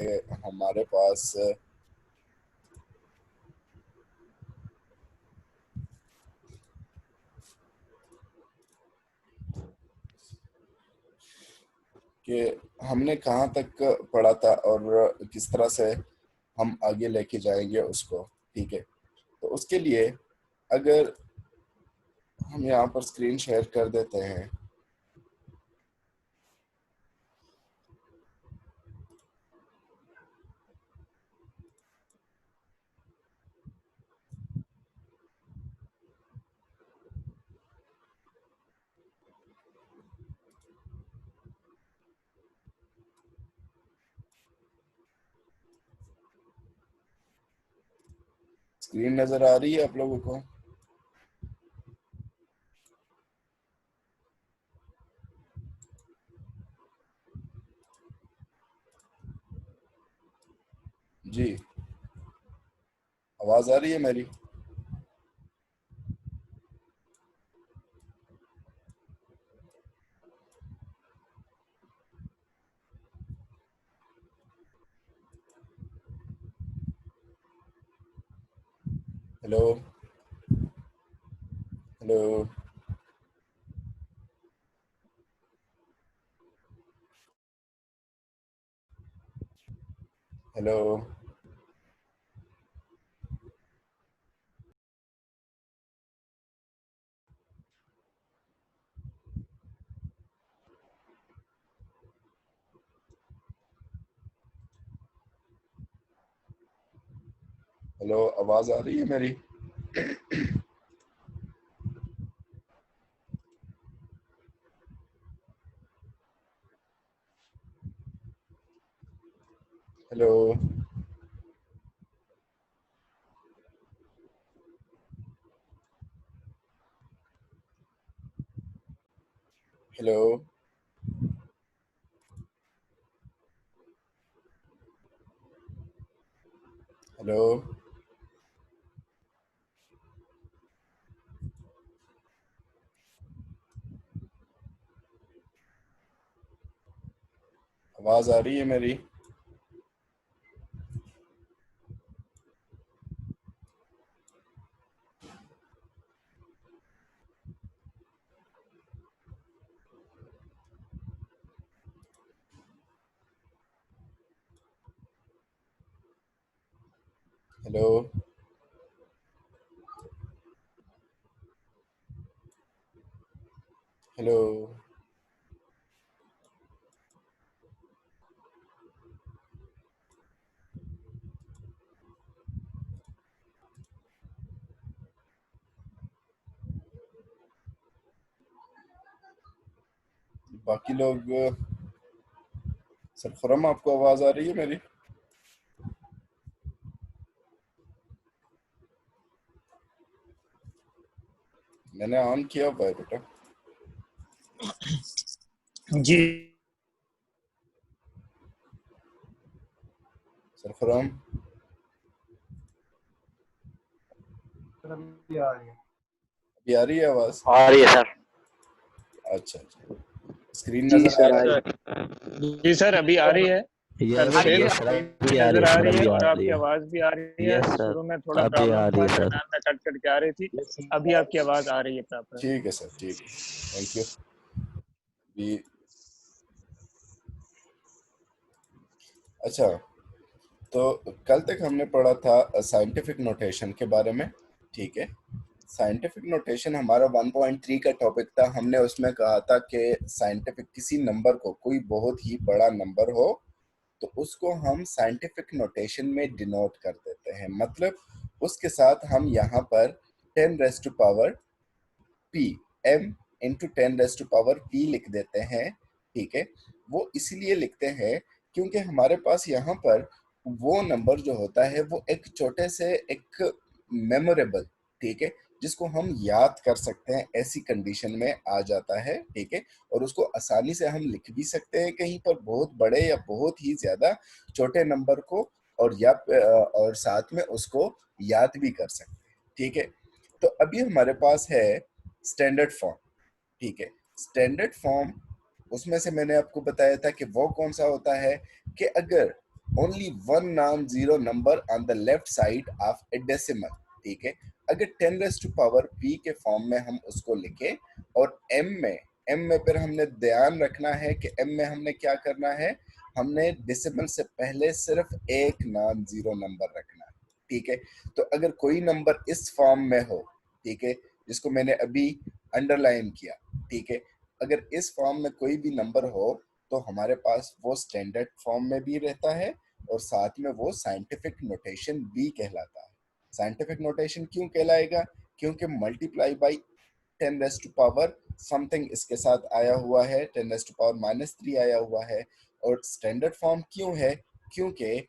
कि हमारे पास कि हमने कहाँ तक पढ़ा था और किस तरह से हम आगे लेके जाएंगे उसको। ठीक है, तो उसके लिए अगर हम यहाँ पर स्क्रीन शेयर कर देते हैं, स्क्रीन नजर आ रही है आप लोगों को? जी, आवाज आ रही है मेरी? हेलो हेलो हेलो हेलो, आवाज आ रही है मेरी? हेलो हेलो हेलो आवाज आ रही है मेरी? हेलो हेलो बाकी लोग, सरखुरम आपको आवाज आ रही है मेरी? मैंने ऑन किया हुआ है बेटा। जी सरखुरम अभी आ रही है। अभी आ रही है आवाज? आ रही है सर। अच्छा अच्छा, स्क्रीन जी नजर आ सर रही है? जी सर अभी आ रही है। Sir yes same yes sir, screen अभी भी आ रही नजर है आ सर, रही है अभी आ और रही आपकी है। आवाज भी आ रही है। यस सर, शुरू में थोड़ा अभी प्रॉब्लम आ रही था, है सर। दरम्यान में कट कट के आ रही थी। अभी आपकी आवाज आ रही है प्रॉपर। ठीक है सर, ठीक है, थैंक यू। भी अच्छा, तो कल तक हमने पढ़ा था साइंटिफिक नोटेशन के बारे में। ठीक है, साइंटिफिक नोटेशन हमारा 1.3 का टॉपिक था। हमने उसमें कहा था कि साइंटिफिक किसी नंबर को, कोई बहुत ही बड़ा नंबर हो तो उसको हम साइंटिफिक नोटेशन में डिनोट कर देते हैं। मतलब उसके साथ हम यहाँ पर 10 raise to power p, m into 10 raise to power p लिख देते हैं। ठीक है, वो इसलिए लिखते हैं क्योंकि हमारे पास यहाँ पर वो नंबर जो होता है वो एक छोटे से एक मेमोरेबल, ठीक है, जिसको हम याद कर सकते हैं, ऐसी कंडीशन में आ जाता है। ठीक है, और उसको आसानी से हम लिख भी सकते हैं कहीं पर बहुत बड़े या बहुत ही ज्यादा छोटे नंबर को, और साथ में उसको याद भी कर सकते हैं। ठीक है, तो अभी हमारे पास है स्टैंडर्ड फॉर्म। ठीक है, स्टैंडर्ड फॉर्म, उसमें से मैंने आपको बताया था कि वो कौन सा होता है कि अगर only one non zero number on the left side of A decimal, ठीक है। अगर 10 रेज़ टू पावर p के फॉर्म में हम उसको लिखे और m में फिर हमने ध्यान रखना है कि m में हमने क्या करना है, हमने डेसिमल से पहले सिर्फ एक नॉन जीरो नंबर रखना है, ठीक है। तो अगर कोई नंबर इस फॉर्म में हो, ठीक है, जिसको मैंने अभी अंडरलाइन किया, ठीक है, अगर इस फॉर्म में कोई भी नंबर हो तो हमारे पास वो स्टैंडर्ड फॉर्म में भी रहता है और साथ में वो साइंटिफिक नोटेशन भी कहलाता है। साइंटिफिक नोटेशन क्यों कहलाएगा? क्योंकि multiply by 10 raise to power something इसके साथ आया हुआ है, 10 रेज़ टू पावर -3 आया हुआ है। और स्टैंडर्ड फॉर्म क्यों है? क्योंकि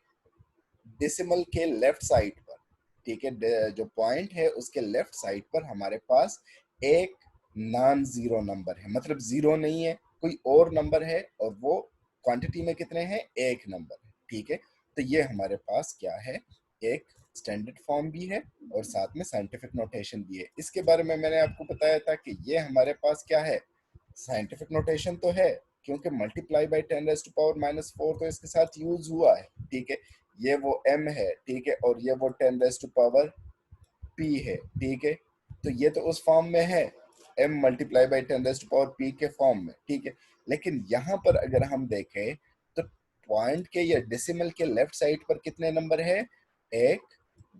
डेसिमल के लेफ्ट साइड पर, ठीक है, जो पॉइंट है उसके लेफ्ट साइड पर हमारे पास एक नॉन जीरो नंबर है, मतलब जीरो नहीं है, कोई और नंबर है और वो क्वांटिटी में कितने हैं, एक नंबर है, ठीक है। तो ये हमारे पास क्या है, एक स्टैंडर्ड फॉर्म भी है और साथ में साइंटिफिक नोटेशन भी है। इसके बारे में मैंने आपको बताया था कि ये हमारे पास क्या है, साइंटिफिक नोटेशन तो है, क्योंकि multiply by 10 raise to power -4 तो इसके साथ यूज हुआ है, ठीक है। ये वो m है, ठीक है, और ये वो 10 रेज़ टू पावर p है, ठीक है। तो ये तो उस फॉर्म में है, m multiply by 10 raise to power p के फॉर्म में, ठीक है। लेकिन यहाँ पर अगर हम देखें तो पॉइंट के या डेसिमल के लेफ्ट साइड पर कितने नंबर है, एक,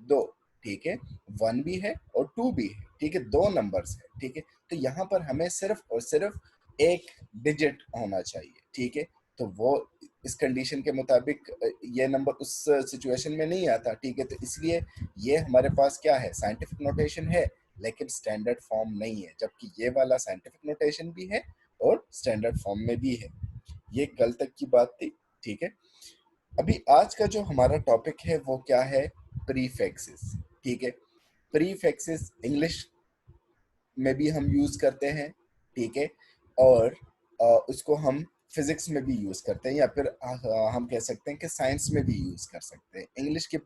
दो, ठीक है, वन भी है और टू भी है, ठीक है, दो नंबर्स है, ठीक है। तो यहाँ पर हमें सिर्फ और सिर्फ एक डिजिट होना चाहिए, ठीक है। तो वो इस कंडीशन के मुताबिक ये नंबर उस सिचुएशन में नहीं आता, ठीक है। तो इसलिए ये हमारे पास क्या है, साइंटिफिक नोटेशन है लेकिन स्टैंडर्ड फॉर्म नहीं है, जबकि ये वाला साइंटिफिक नोटेशन भी है और स्टैंडर्ड फॉर्म में भी है। ये कल तक की बात थी, ठीक है। अभी आज का जो हमारा टॉपिक है वो क्या है, प्रीफिक्सेस, ठीक है। प्रीफिक्सेस इंग्लिश में भी हम यूज करते हैं, ठीक है, और उसको हम फिजिक्स में भी यूज करते हैं या फिर हम कह सकते हैं कि साइंस में भी यूज कर सकते हैं। इंग्लिश के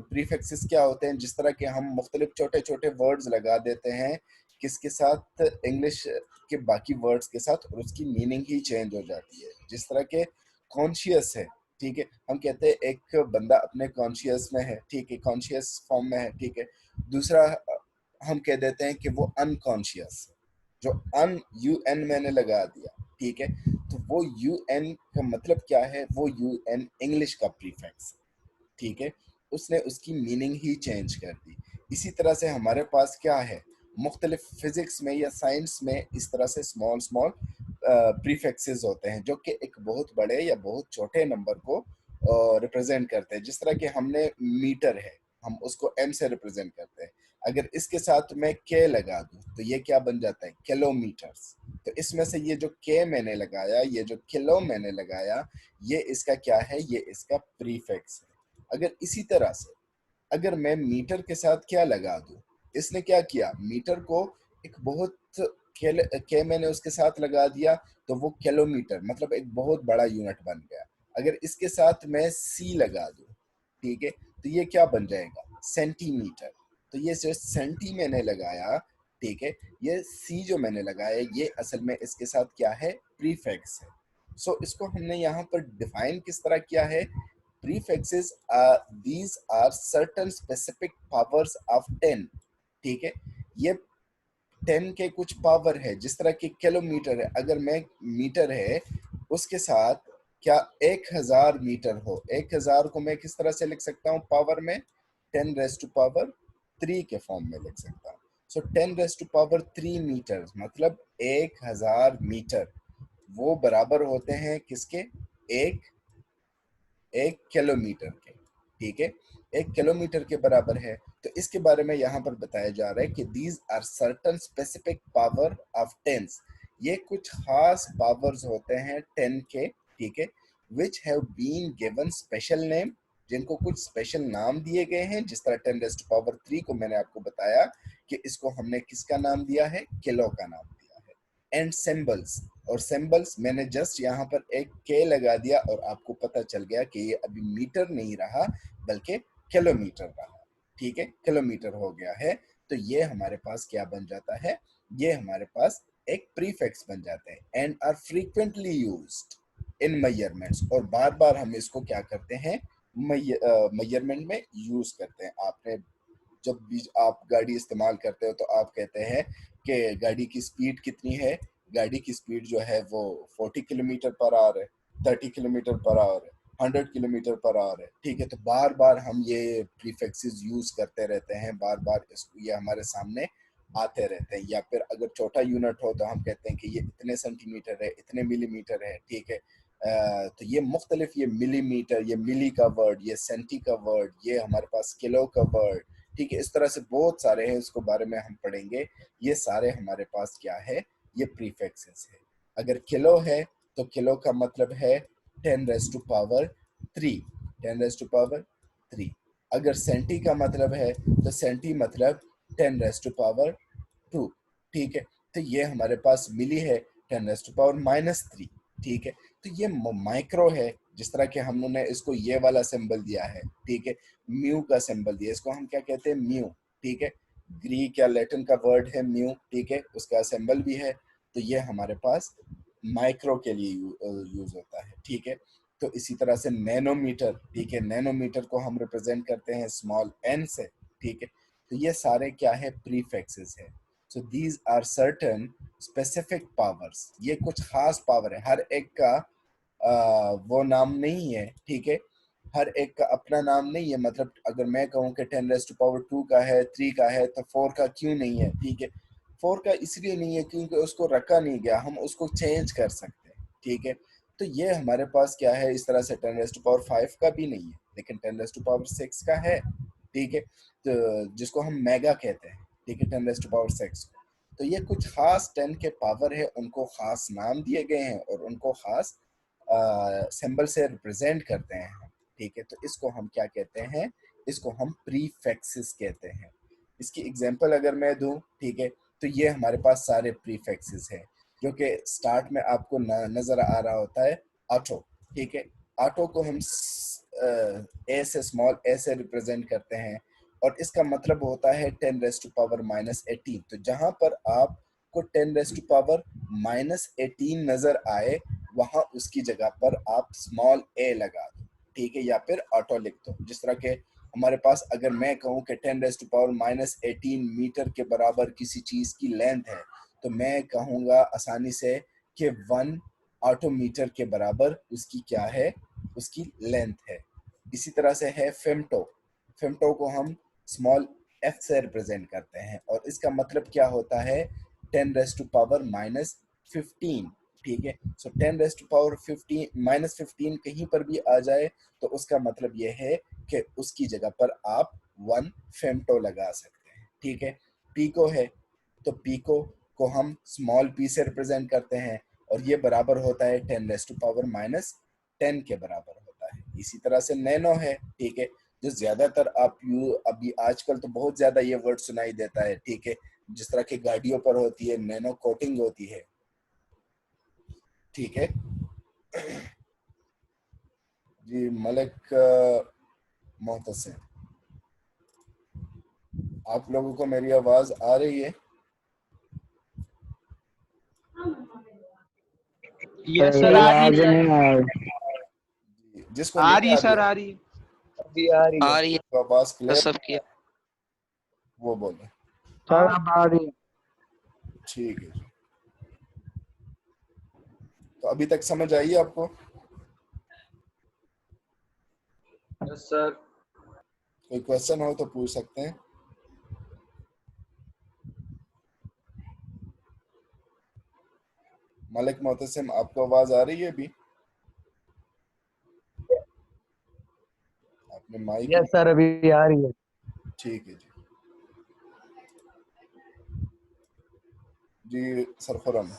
प्रीफिक्सेस क्या होते हैं, जिस तरह के हम मुख्तलिफ छोटे छोटे वर्ड्स लगा देते हैं किसके साथ, इंग्लिश के बाकी वर्ड्स के साथ, और उसकी मीनिंग ही चेंज हो जाती है। जिस तरह के कॉन्शियस है, ठीक है, हम कहते हैं एक बंदा अपने कॉन्शियस में है, ठीक है, कॉन्शियस फॉर्म में है, ठीक है। दूसरा हम कह देते हैं कि वो अनकॉन्शियस, जो अन यू एन मैंने लगा दिया, ठीक है। तो वो यू एन का मतलब क्या है, वो यू एन इंग्लिश का प्रीफिक्स, ठीक है, उसने उसकी मीनिंग ही चेंज कर दी। इसी तरह से हमारे पास क्या है, मुख्तलिफ फिजिक्स में या साइंस में इस तरह से स्मॉल स्मॉल प्रीफिक्सेस होते हैं जो कि एक बहुत बड़े या बहुत छोटे नंबर को रिप्रेजेंट करते हैं। जिस तरह के हमने मीटर है, हम उसको m से रिप्रेजेंट करते हैं। अगर इसके साथ मैं k लगा दूं तो ये क्या बन जाता है, किलोमीटर्स। तो इसमें से ये जो k मैंने लगाया, ये जो किलो मैंने लगाया, ये इसका क्या है, ये इसका प्रीफिक्स है। अगर इसी तरह से अगर मैं मीटर के साथ क्या लगा दूं, इसने क्या किया, मीटर को एक बहुत के मैंने उसके साथ लगा दिया तो वो किलोमीटर मतलब एक बहुत बड़ा यूनिट बन गया। अगर इसके साथ मैं सी लगा दूं, ठीक है, तो ये क्या बन जाएगा, सेंटीमीटर। तो ये जो सेंटी मैंने लगाया, ठीक है, ये सी जो मैंने लगाया ये असल में इसके साथ क्या है, प्रीफिक्स है। सो इसको हमने यहाँ पर डिफाइन किस तरह किया है, prefixes are these are certain specific powers of 10, ठीक है। ये 10 के कुछ पावर है, जिस तरह की किलोमीटर है, अगर मैं मीटर है उसके साथ क्या 1000 मीटर हो, 1000 को मैं किस तरह से लिख सकता हूँ पावर में, 10 रेज़ टू पावर 3 के फॉर्म में लिख सकता हूँ। सो 10 रेज़ टू पावर 3 मीटर मतलब 1000 मीटर, वो बराबर होते हैं किसके, एक एक किलोमीटर के, ठीक है, एक किलोमीटर के बराबर है। तो इसके बारे में यहाँ पर बताया जा रहा है कि these are certain specific power of tens, ये कुछ खास पावर्स होते हैं 10 के, ठीक है, which have been given special name, जिनको कुछ स्पेशल नाम दिए गए हैं। जिस तरह 10 रेज़ टू पावर 3 को मैंने आपको बताया कि इसको हमने किसका नाम दिया है, किलो का नाम दिया है। एंड सिंबल्स, और सिंबल्स मैंने जस्ट यहाँ पर एक के लगा दिया और आपको पता चल गया कि ये अभी मीटर नहीं रहा बल्कि किलोमीटर रहा, ठीक है, किलोमीटर हो गया है। तो ये हमारे पास क्या बन जाता है, ये हमारे पास एक प्रीफिक्स बन जाते हैं, and are frequently used, in measurements, और बार बार हम इसको क्या करते हैं, मेजरमेंट में यूज करते हैं। आपने जब भी आप गाड़ी इस्तेमाल करते हो तो आप कहते हैं कि गाड़ी की स्पीड कितनी है, गाड़ी की स्पीड जो है वो 40 किलोमीटर पर आवर है, 30 किलोमीटर पर आवर है, 100 किलोमीटर पर आवर है, ठीक है। तो बार बार हम ये प्रीफिक्सेस यूज करते रहते हैं, बार बार इसको ये हमारे सामने आते रहते हैं। या फिर अगर छोटा यूनिट हो तो हम कहते हैं कि ये इतने सेंटीमीटर है, इतने मिलीमीटर है, ठीक है। तो ये मुख्तलिफ, ये मिलीमीटर, ये मिली का वर्ड, ये सेंटी का वर्ड, ये हमारे पास किलो का वर्ड, ठीक है। इस तरह से बहुत सारे हैं, इसको बारे में हम पढ़ेंगे। ये सारे हमारे पास क्या है, ये प्रीफिक्सेस है। अगर किलो है तो किलो का मतलब है 10 raise to power 3, 10 raise to power 3। अगर सेंटी का मतलब है तो सेंटी मतलब 10 रेज़ टू पावर 2, ठीक है। तो ये हमारे पास मिली है 10 रेज़ टू पावर -3, ठीक है। तो ये माइक्रो है, जिस तरह के हमने इसको ये वाला सिंबल दिया है, ठीक है, म्यू का सिंबल दिया, इसको हम क्या कहते हैं, म्यू, ठीक है। ग्रीक या लैटिन का वर्ड है म्यू, ठीक है, उसका सिंबल भी है। तो ये हमारे पास माइक्रो के लिए यूज होता है, ठीक है। तो इसी तरह से नैनोमीटर, ठीक है, नैनोमीटर को हम रिप्रेजेंट करते हैं स्मॉल एन से, ठीक है। तो ये सारे क्या है, प्रीफिक्सेस है। So these are certain specific powers, ये कुछ खास पावर है, हर एक का वो नाम नहीं है, ठीक है। हर एक का अपना नाम नहीं है। मतलब अगर मैं कहूँ कि 10 रेज़ टू पावर 2 का है, 3 का है, तो 4 का क्यों नहीं है, ठीक है। 4 का इसलिए नहीं है क्योंकि उसको रखा नहीं गया, हम उसको चेंज कर सकते हैं, ठीक है। तो ये हमारे पास क्या है, इस तरह से 10 रेज़ टू पावर 5 का भी नहीं है, लेकिन 10 रेज़ टू पावर 6 का है, ठीक है। तो जिसको हम मेगा कहते हैं, ठीक है, 10 रेज़ टू पावर 6 को। तो ये कुछ खास 10 के पावर है, उनको खास नाम दिए गए हैं और उनको खास सिंबल से रिप्रेजेंट करते हैं हम, ठीक है। तो इसको हम क्या कहते हैं, इसको हम प्रीफिक्सेस कहते हैं। इसकी एग्जांपल अगर मैं दूं, ठीक है, तो ये हमारे पास सारे प्रीफिक्सेस हैं, जो कि स्टार्ट में आपको नजर आ रहा होता है, ऑटो, ठीक है। ऑटो को हम ए से, स्मॉल ए से रिप्रेजेंट करते हैं, और इसका मतलब होता है 10 रेज़ टू पावर -18। तो जहां पर आपको 10 रेज़ टू पावर -18 नजर आए, वहां उसकी जगह पर आप स्मॉल ए लगा दो, ठीक है, या फिर ऑटो लिख दो। जिस तरह के हमारे पास, अगर मैं कहूं कि 10 रेज़ टू पावर -18 मीटर के बराबर किसी चीज की लेंथ है, तो मैं कहूंगा आसानी से कि 1 ऑटो मीटर के बराबर उसकी क्या है, उसकी लेंथ है। इसी तरह से है फेमटो, फेमटो को हम स्मॉल एफ से रिप्रेजेंट करते हैं, और इसका मतलब क्या होता है, 10 रेज़ टू पावर -15, ठीक है। सो 10 रेज़ टू पावर 15 -15 कहीं पर भी आ जाए तो उसका मतलब यह है कि उसकी जगह पर आप 1 फेमटो लगा सकते हैं, ठीक है। पीको है, तो पीको को हम स्मॉल पी से रिप्रेजेंट करते हैं, और ये बराबर होता है 10 रेज़ टू पावर -10 के बराबर होता है। इसी तरह से नैनो है, ठीक है, जो ज्यादातर आप अभी आजकल तो बहुत ज्यादा ये वर्ड सुनाई देता है, ठीक है। जिस तरह की गाड़ियों पर होती है, नैनो कोटिंग होती है, ठीक है। जी मलिक मोहतसिम, आप लोगों को मेरी आवाज आ रही है? यस सर, आ रही है। जिसको आ नहीं रही आ है रही सर, है, आ रही है। अभी आ रही है। तो आवाज क्लियर सबकी वो बोले, सर अब आ रही है। ठीक है जी। तो अभी तक समझ आई आपको? Yes sir. कोई क्वेश्चन हो तो पूछ सकते हैं। मलिक मोहतसिम, आपको आवाज आ रही है अभी? आपने माइक यस सर, अभी आ रही है। ठीक है जी। जी सरखुरम।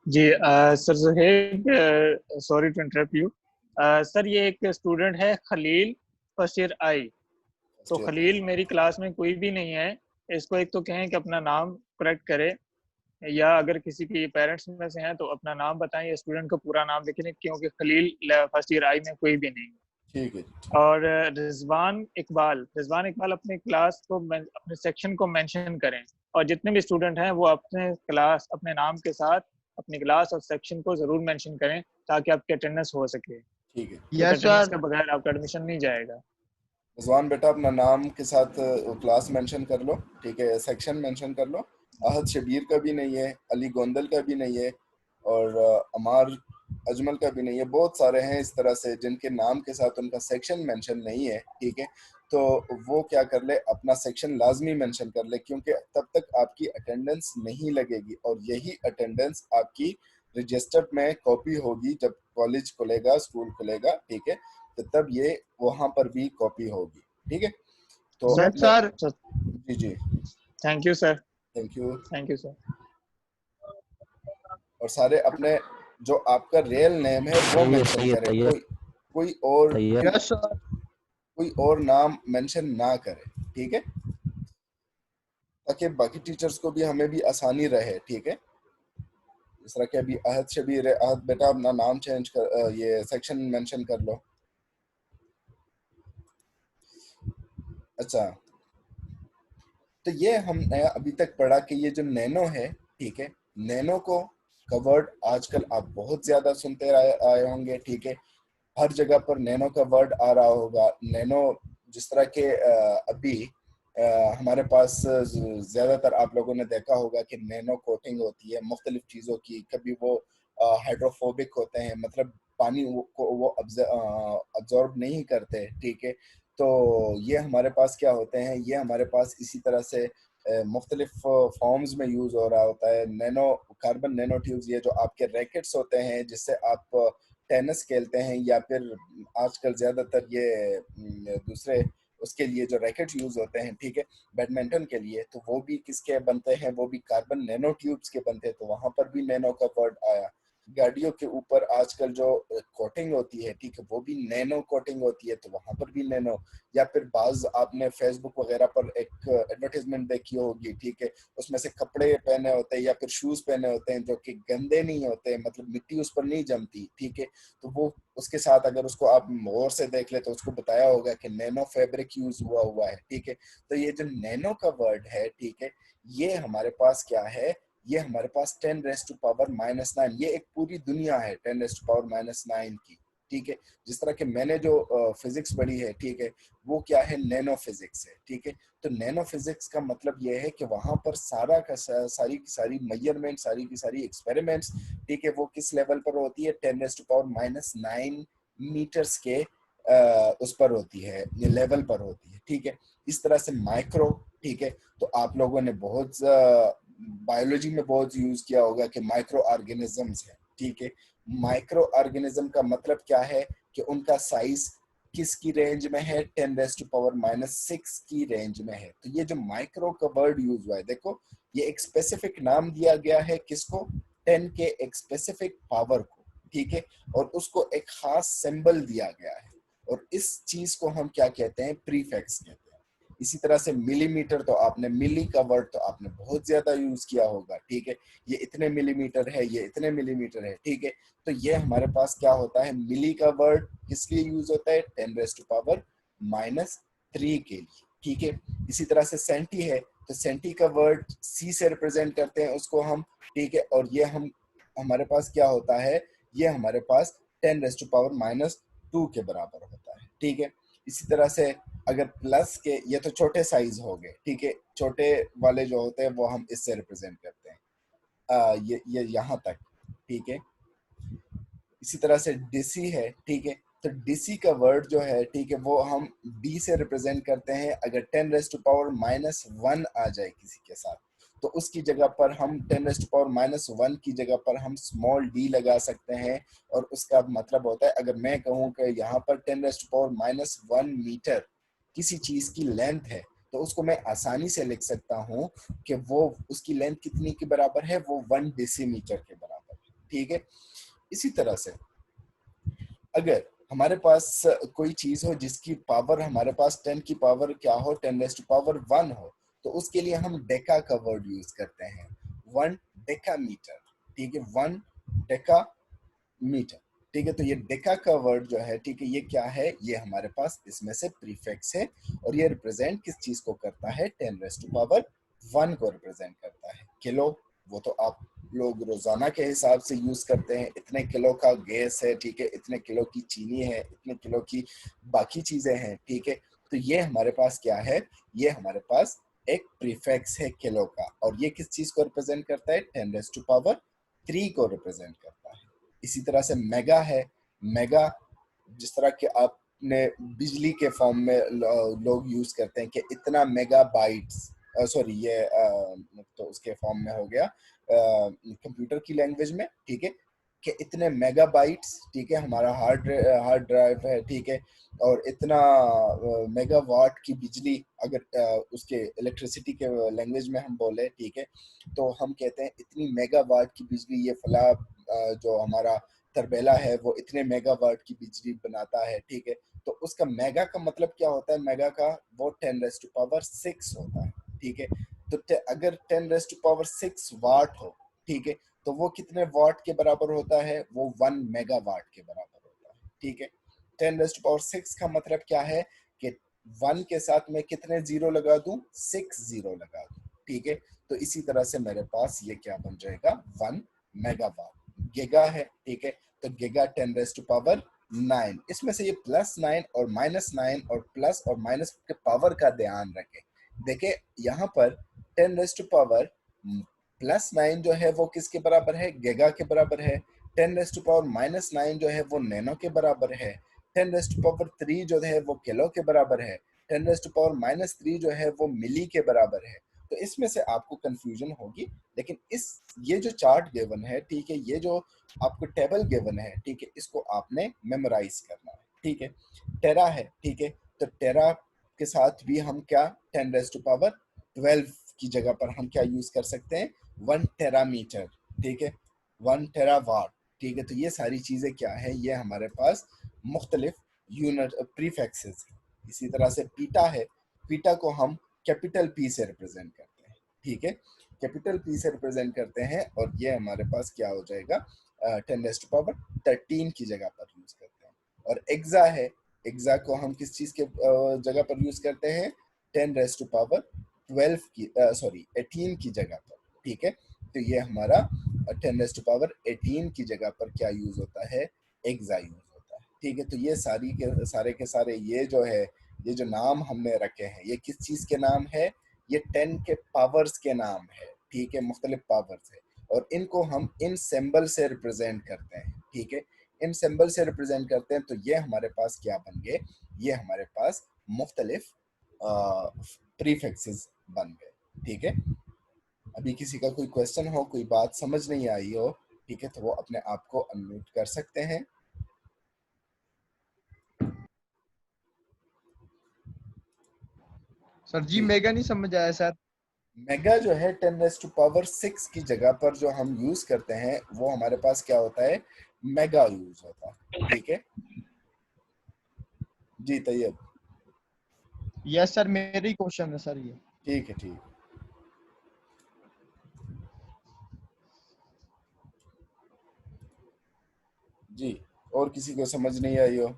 जी sir Suhaib, sorry to interrupt you. Sir ये एक स्टूडेंट है खलील, फर्स्ट ईयर आई। तो खलील मेरी क्लास में कोई भी नहीं है। इसको एक तो कहें कि अपना नाम करेक्ट करे, या अगर किसी के पेरेंट्स में से हैं तो अपना नाम बताएं, या स्टूडेंट का पूरा नाम लिखें, क्योंकि खलील फर्स्ट ईयर आई में कोई भी नहीं है। ठीक है जी। और रिजवान इकबाल अपने क्लास को, अपने सेक्शन को मेंशन करें, और जितने भी स्टूडेंट हैं वो अपने क्लास अपने नाम के साथ अपनी क्लास और सेक्शन को जरूर मेंशन करें ताकि आपकी अटेंडेंस हो सके। ठीक है। Yes attendance sir. के बगैर आपका एडमिशन नहीं जाएगा। रिजवान बेटा अपना नाम के साथ क्लास मेंशन कर लो, ठीक है, सेक्शन मेंशन कर लो। अहद शबीर का भी नहीं है, अली गोंदल का भी नहीं है, और अमार अजमल का भी नहीं है। बहुत सारे हैं इस तरह से जिनके नाम के साथ उनका सेक्शन मेंशन नहीं है, ठीक है। तो वो क्या कर ले, अपना सेक्शन लाजमी मेंशन कर ले, क्योंकि तब तक आपकी अटेंडेंस नहीं लगेगी और यही अटेंडेंस आपकी रजिस्टर में कॉपी होगी जब कॉलेज खुलेगा, स्कूल खुलेगा, ठीक है। तो तब ये वहां पर भी कॉपी होगी, ठीक है। तो यस अपने सर। जी जी, thank you sir. Thank you. Thank you sir. और सारे अपने जो आपका रियल नेम है वो मेंशन करें, कोई कोई और यस सर। कोई और नाम मेंशन ना करे, ठीक है, ताकि बाकी टीचर्स को भी हमें भी आसानी रहे, ठीक है। इस तरह के अभी अहद शबीर है, अहद बेटा अपना नाम चेंज कर, ये सेक्शन मेंशन कर लो। अच्छा, तो ये हमने अभी तक पढ़ा कि ये जो नैनो है, ठीक है, नैनो को कवर्ड आजकल आप बहुत ज्यादा सुनते आए होंगे, ठीक है। हर जगह पर नैनो का वर्ड आ रहा होगा। नैनो जिस तरह के अभी हमारे पास ज्यादातर आप लोगों ने देखा होगा कि नैनो कोटिंग होती है मुख्तलिफ चीजों की। कभी वो हाइड्रोफोबिक होते हैं, मतलब पानी को वो अब्जॉर्ब नहीं करते, ठीक है। तो ये हमारे पास क्या होते हैं, ये हमारे पास इसी तरह से मुख्तलिफ फॉर्म्स में यूज हो रहा होता है। नैनो कार्बन नैनो ट्यूब्स, ये जो आपके रैकेट्स होते हैं जिससे आप टेनिस खेलते हैं, या फिर आजकल ज्यादातर ये दूसरे उसके लिए जो रैकेट यूज होते हैं, ठीक है, बैडमिंटन के लिए, तो वो भी किसके बनते हैं, वो भी कार्बन नैनो ट्यूब्स के बनते हैं। तो वहां पर भी नैनो का वर्ड आया। गाड़ियों के ऊपर आजकल जो कोटिंग होती है, ठीक है, वो भी नैनो कोटिंग होती है, तो वहां पर भी नैनो। या फिर बाज आपने फेसबुक वगैरह पर एक एडवर्टाइजमेंट देखी होगी, ठीक है, उसमें से कपड़े पहने होते हैं या फिर शूज पहने होते हैं जो कि गंदे नहीं होते, मतलब मिट्टी उस पर नहीं जमती, ठीक है। तो वो उसके साथ अगर उसको आप गौर से देख ले तो उसको बताया होगा कि नैनो फैब्रिक यूज हुआ हुआ है, ठीक है। तो ये जो नैनो का वर्ड है, ठीक है, ये हमारे पास क्या है, ये हमारे पास 10⁻⁻⁹ ये एक पूरी दुनिया है 10⁻⁹ की, ठीक है। जिस तरह के मैंने जो फिजिक्स पढ़ी है, ठीक है, वो क्या है, नैनो फिजिक्स है, ठीक है। तो नैनो फिजिक्स का मतलब ये है कि वहां पर सारा का सारी की सारी मेजरमेंट, सारी की सारी एक्सपेरिमेंट्स, ठीक है, वो किस लेवल पर होती है, 10⁻⁹ मीटर्स के उस पर होती है, ये लेवल पर होती है, ठीक है। इस तरह से माइक्रो, ठीक है, तो आप लोगों ने बहुत बायोलॉजी में बहुत यूज किया होगा कि माइक्रो ऑर्गेनिजम्स है, ठीक है। माइक्रो ऑर्गेनिज्म का मतलब क्या है कि उनका साइज किसकी रेंज में है, 10⁻⁻⁶ की रेंज में है। तो ये जो माइक्रो का वर्ड यूज हुआ है, देखो ये एक स्पेसिफिक नाम दिया गया है किसको, 10 के एक स्पेसिफिक पावर को, ठीक है, और उसको एक खास सिंबल दिया गया है, और इस चीज को हम क्या कहते हैं, प्रीफिक्स कहते हैं। इसी तरह से मिलीमीटर, तो आपने मिली का वर्ड तो आपने बहुत ज्यादा यूज किया होगा, ठीक है। ये इतने मिलीमीटर है, ये इतने मिलीमीटर है, ठीक है। तो ये हमारे पास क्या होता है, मिली का वर्ड किस लिए यूज होता है, 10⁻⁻³ के लिए, ठीक है। इसी तरह से सेंटी है, तो सेंटी का वर्ड सी से रिप्रेजेंट करते हैं उसको हम, ठीक है। और ये हम हमारे पास क्या होता है, ये हमारे पास 10⁻⁻² के बराबर होता है, ठीक है। इसी तरह से अगर प्लस के, ये तो छोटे साइज हो गए, ठीक है, छोटे वाले जो होते हैं वो हम इससे रिप्रेजेंट करते हैं, ये यहाँ तक, ठीक है। इसी तरह से डिसी है, ठीक है, तो डिसी का वर्ड जो है, ठीक है, वो हम डी से रिप्रेजेंट करते हैं। अगर 10⁻⁻⁻1 आ जाए किसी के साथ, तो उसकी जगह पर हम 10⁻⁻1 की जगह पर हम स्मॉल डी लगा सकते हैं। और उसका मतलब होता है, अगर मैं कहूँ कि यहाँ पर 10⁻⁻1 मीटर किसी चीज की लेंथ है, तो उसको मैं आसानी से लिख सकता हूँ कि वो उसकी लेंथ कितनी के बराबर है, वो 1 डेसीमीटर के बराबर है, ठीक है। इसी तरह से अगर हमारे पास कोई चीज हो जिसकी पावर हमारे पास 10 की पावर क्या हो, 10⁻1 हो, तो उसके लिए हम डेका का वर्ड यूज करते हैं, 1 डेका मीटर, ठीक है, 1 डेका मीटर, ठीक है। तो ये डेका का वर्ड जो है, ठीक है, ये क्या है, ये हमारे पास इसमें से प्रीफिक्स है, और ये रिप्रेजेंट किस चीज को करता है, 10⁻1 को रिप्रेजेंट करता है। किलो, वो तो आप लोग रोजाना के हिसाब से यूज करते हैं, इतने किलो का गैस है, ठीक है, इतने किलो की चीनी है, इतने किलो की बाकी चीजें हैं, ठीक है। तो ये हमारे पास क्या है, ये हमारे पास एक प्रीफिक्स है किलो का, और ये किस चीज को रिप्रेजेंट करता है, 10⁻³ को रिप्रेजेंट करता है। इसी तरह से मेगा है, मेगा जिस तरह के आपने बिजली के फॉर्म में लोग यूज करते हैं कि इतना मेगाबाइट्स, सॉरी ये तो उसके फॉर्म में हो गया कंप्यूटर की लैंग्वेज में, ठीक है, कि इतने मेगाबाइट्स, ठीक है, हमारा हार्ड ड्राइव है, ठीक है, और इतना मेगावाट की बिजली, अगर उसके इलेक्ट्रिसिटी के लैंग्वेज में हम बोले, ठीक है, तो हम कहते हैं इतनी मेगावाट की बिजली, ये फला जो हमारा तरबेला है वो इतने मेगावाट की बिजली बनाता है, ठीक है। तो उसका मेगा का मतलब क्या होता है, मेगा का वो 10⁻6 होता है, ठीक है। तो अगर 10⁻6 वाट हो, ठीक है, तो वो कितने वाट के बराबर होता है, वो 1 मेगावाट के बराबर होता है, ठीक है। 10⁻6 का मतलब क्या है कि 1 के साथ मैं कितने जीरो लगा दूं, 6 जीरो लगा दूं, ठीक है। तो इसी तरह से मेरे पास ये क्या बन जाएगा, 1 मेगावाट। गीगा है, ठीक है, तो गीगा 10⁻9। इसमें से ये +9 और -9 और प्लस और माइनस के पावर का ध्यान रखें। देखिए यहाँ पर 10⁻9 जो है वो किसके बराबर है, गीगा के बराबर है। 10⁻−9 जो है वो नैनो के बराबर है। 10⁻³ जो है वो किलो के बराबर है। 10⁻−3 जो है वो मिली के बराबर है। तो इसमें से आपको कंफ्यूजन होगी, लेकिन ये जो चार्ट गिवन है, ठीक है, ये जो आपको टेबल गिवन है, ठीक है, इसको आपने मेमोराइज करना है, ठीक है। टेरा है, ठीक है, तो टेरा के साथ भी हम क्या 10⁻12 की जगह पर हम क्या यूज कर सकते हैं, 1 टेरामीटर, ठीक है, 1 टेरावाट, ठीक है। तो ये सारी चीजें क्या है, ये हमारे पास मुख्तलिफ यूनिट प्रीफिक्सेस है। इसी तरह से पीटा है, पीटा को हम कैपिटल पी से रिप्रेजेंट करते हैं, ठीक है, कैपिटल पी से रिप्रेजेंट करते हैं, और ये हमारे पास क्या हो जाएगा, 10⁻13 की जगह पर यूज करते हैं। और एक्सा है, एक्सा को हम किस चीज के जगह पर यूज करते हैं, 10⁻12 की, सॉरी 18 की जगह पर, ठीक है। तो ये हमारा 10⁻18 की जगह पर क्या यूज होता है, एक्सा यूज होता है, ठीक है। तो ये सारे के सारे ये जो है, ये जो नाम हमने रखे हैं, ये किस चीज के नाम है, ये 10 के पावर्स के नाम है, ठीक है, मुख्तलिफ पावर्स है, और इनको हम इन सिंबल से रिप्रेजेंट करते हैं, ठीक है। इन सिंबल से रिप्रेजेंट करते हैं, तो ये हमारे पास क्या बन गए, ये हमारे पास मुख्तलिफ प्रीफिक्सेस बन गए, ठीक है। अभी किसी का कोई क्वेश्चन हो, कोई बात समझ नहीं आई हो, ठीक है, तो वो अपने आप को अनम्यूट कर सकते हैं। सर जी मेगा नहीं समझ आया सर। मेगा जो है 10⁻6 की जगह पर जो हम यूज करते हैं, वो हमारे पास क्या होता है, मेगा यूज होता है, ठीक है जी। तैयब, यस सर, मेरा ही क्वेश्चन है सर ये। ठीक है, ठीक जी। और किसी को समझ नहीं आई हो,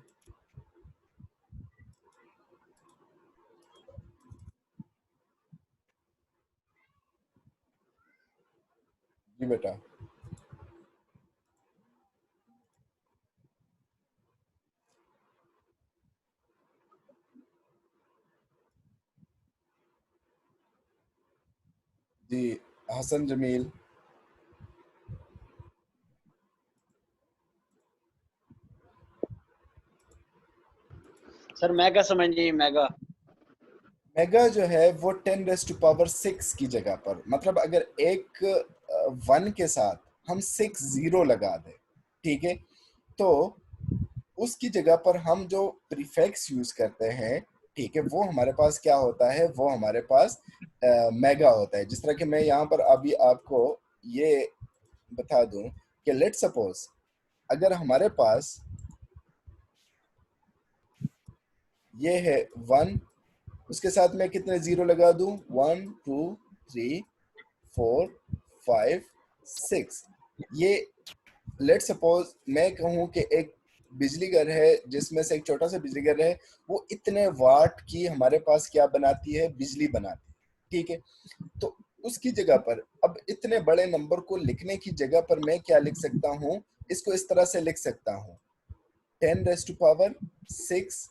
जी बेटा। जी, हसन जमील। सर मेगा समझ नहीं, मेगा मेगा जो है वो 10⁻6 की जगह पर, मतलब अगर एक 1 के साथ हम 6 जीरो लगा दें, ठीक है, तो उसकी जगह पर हम जो प्रीफिक्स यूज करते हैं, ठीक है, वो हमारे पास क्या होता है, वो हमारे पास मेगा होता है। जिस तरह कि मैं यहाँ पर अभी आपको ये बता दूं कि लेट सपोज अगर हमारे पास ये है 1, उसके साथ मैं कितने जीरो लगा दूं, 1 2 3 4 5 6। ये लेट सपोज मैं कहूं कि एक बिजली घर है, जिसमें से एक छोटा सा बिजली घर है, वो इतने वाट की हमारे पास क्या बनाती है, बिजली बनाती है, ठीक है। तो उसकी जगह पर अब इतने बड़े नंबर को लिखने की जगह पर मैं क्या लिख सकता हूँ, इसको इस तरह से लिख सकता हूँ 10⁻6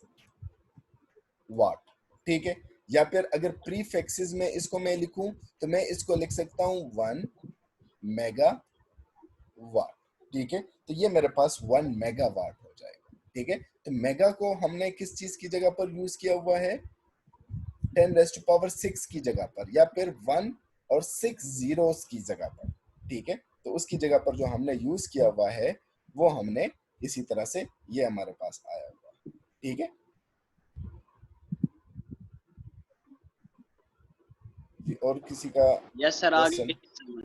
वाट, ठीक है। या फिर अगर प्रीफिक्सेस में इसको मैं लिखूं तो मैं इसको लिख सकता हूँ 1 मेगा वाट, ठीक है। तो ये मेरे पास 1 मेगावाट हो जाएगा, ठीक है। तो मेगा को हमने किस चीज की जगह पर यूज किया हुआ है, 10⁻6 की जगह पर, या फिर 1 और 6 जीरोस की जगह पर, ठीक है। तो उसकी जगह पर जो हमने यूज किया हुआ है वो हमने इसी तरह से ये हमारे पास आया हुआ है, ठीक है जी। और किसी का यस सर, क्वेश्चन? आगे।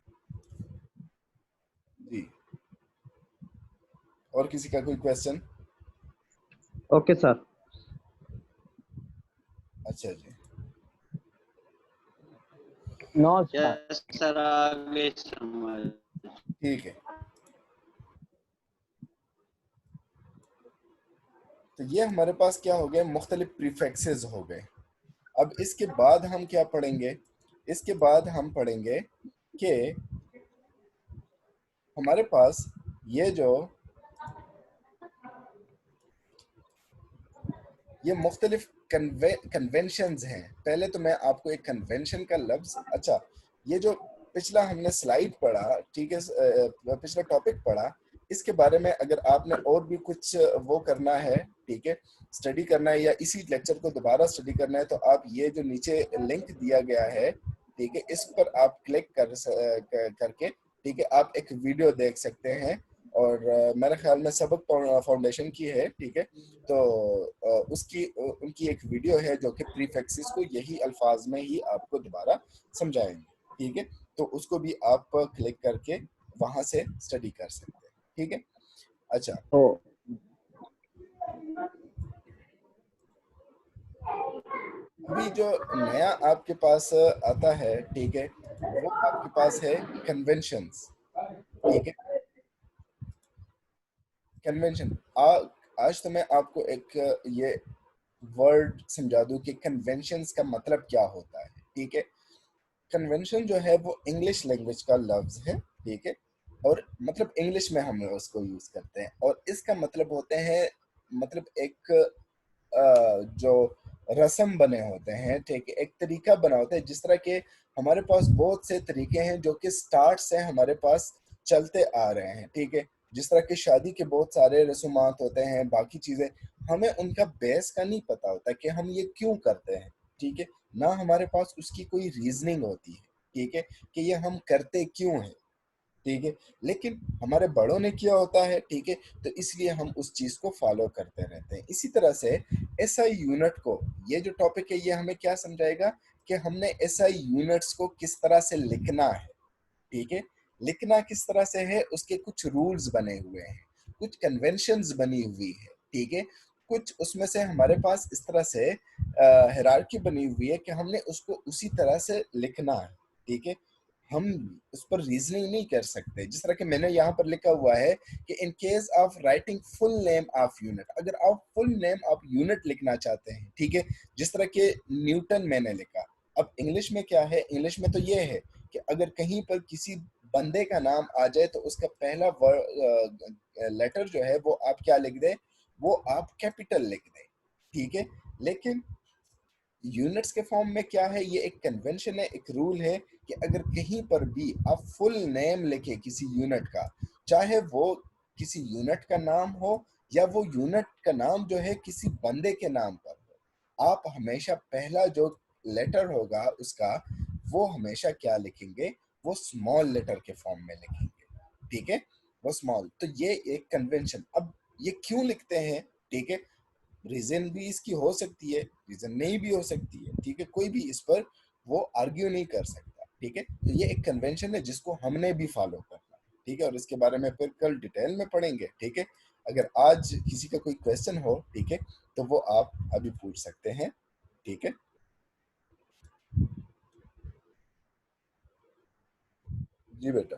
जी, और किसी का कोई क्वेश्चन? Okay sir. अच्छा जी, नो सर। यस सर, आगे समझ। ठीक है। तो ये हमारे पास क्या हो गए, मुख्तलिफ प्रीफिक्सेस हो गए। अब इसके बाद हम क्या पढ़ेंगे, इसके बाद हम पढ़ेंगे कि हमारे पास ये जो ये मुख्तलिफ कन्वेंशंस हैं। पहले तो मैं आपको एक कन्वेंशन का लफ्ज, अच्छा ये जो पिछला हमने स्लाइड पढ़ा, ठीक है, पिछला टॉपिक पढ़ा, इसके बारे में अगर आपने और भी कुछ वो करना है, ठीक है, स्टडी करना है या इसी लेक्चर को दोबारा स्टडी करना है, तो आप ये जो नीचे लिंक दिया गया है, ठीक है, इस पर आप क्लिक करके, ठीक है, आप एक वीडियो देख सकते हैं। और मेरे ख्याल में सबक फाउंडेशन की है, ठीक है। तो उनकी एक वीडियो है जो कि प्रीफिक्सेस को यही अल्फाज में ही आपको दोबारा समझाएंगे, ठीक है। तो उसको भी आप क्लिक करके वहां से स्टडी कर सकते हैं, ठीक है। अच्छा, ओ अभी जो नया आपके पास आता है, ठीक है, वो आपके पास है कन्वेंशंस, ठीक है। कन्वेंशन, आज तो मैं आपको एक ये वर्ड समझा दूं कि कन्वेंशंस का मतलब क्या होता है, ठीक है। कन्वेंशन जो है वो इंग्लिश लैंग्वेज का लफ्ज है, ठीक है, और मतलब इंग्लिश में हम उसको यूज करते हैं, और इसका मतलब होते हैं, मतलब एक जो रस्म बने होते हैं, ठीक है, एक तरीका बना होता है। जिस तरह के हमारे पास बहुत से तरीके हैं जो कि स्टार्ट से हमारे पास चलते आ रहे हैं, ठीक है। जिस तरह के शादी के बहुत सारे रसूमात होते हैं, बाकी चीजें, हमें उनका बेस का नहीं पता होता कि हम ये क्यों करते हैं, ठीक है। ना हमारे पास उसकी कोई रीजनिंग होती है, ठीक है, कि ये हम करते क्यों हैं, ठीक है। लेकिन हमारे बड़ों ने किया होता है, ठीक है, तो इसलिए हम उस चीज को फॉलो करते रहते हैं। इसी तरह से एसआई यूनिट को, ये जो टॉपिक है ये हमें क्या समझाएगा कि हमने एसआई यूनिट्स को किस तरह से लिखना है, ठीक है। लिखना किस तरह से है, उसके कुछ रूल्स बने हुए हैं, कुछ कन्वेंशंस बनी हुई है, ठीक है। कुछ उसमें से हमारे पास इस तरह से हायरार्की बनी हुई है कि हमने उसको उसी तरह से लिखना है, ठीक है। हम उस पर रीजनिंग नहीं कर सकते। जिस तरह के मैंने यहाँ पर लिखा हुआ है कि in case of writing full name of unit, अगर आप फुल नेम ऑफ यूनिट लिखना चाहते हैं, ठीक है, जिस तरह के न्यूटन मैंने लिखा। अब इंग्लिश में क्या है, इंग्लिश में तो ये है कि अगर कहीं पर किसी बंदे का नाम आ जाए तो उसका पहला लेटर जो है वो आप क्या लिख दें, वो आप कैपिटल लिख दें, ठीक है। लेकिन यूनिट्स के फॉर्म में क्या है, ये एक कन्वेंशन है, एक रूल है कि अगर कहीं पर भी आप फुल नेम लिखे किसी यूनिट का, चाहे वो किसी यूनिट का नाम हो या वो यूनिट का नाम जो है किसी बंदे के नाम पर हो, आप हमेशा पहला जो लेटर होगा उसका, वो हमेशा क्या लिखेंगे, वो स्मॉल लेटर के फॉर्म में लिखेंगे, ठीक है, वो स्मॉल। तो ये एक कन्वेंशन। अब ये क्यों लिखते हैं, ठीक है, रीजन भी इसकी हो सकती है, रीजन नहीं भी हो सकती है, ठीक है, कोई भी इस पर वो आर्ग्यू नहीं कर सकता, ठीक है। तो ये एक कन्वेंशन है जिसको हमने भी फॉलो करना, ठीक है, और इसके बारे में फिर कल डिटेल में पढ़ेंगे, ठीक है। अगर आज किसी का कोई क्वेश्चन हो, ठीक है, तो वो आप अभी पूछ सकते हैं, ठीक है। जी बेटा।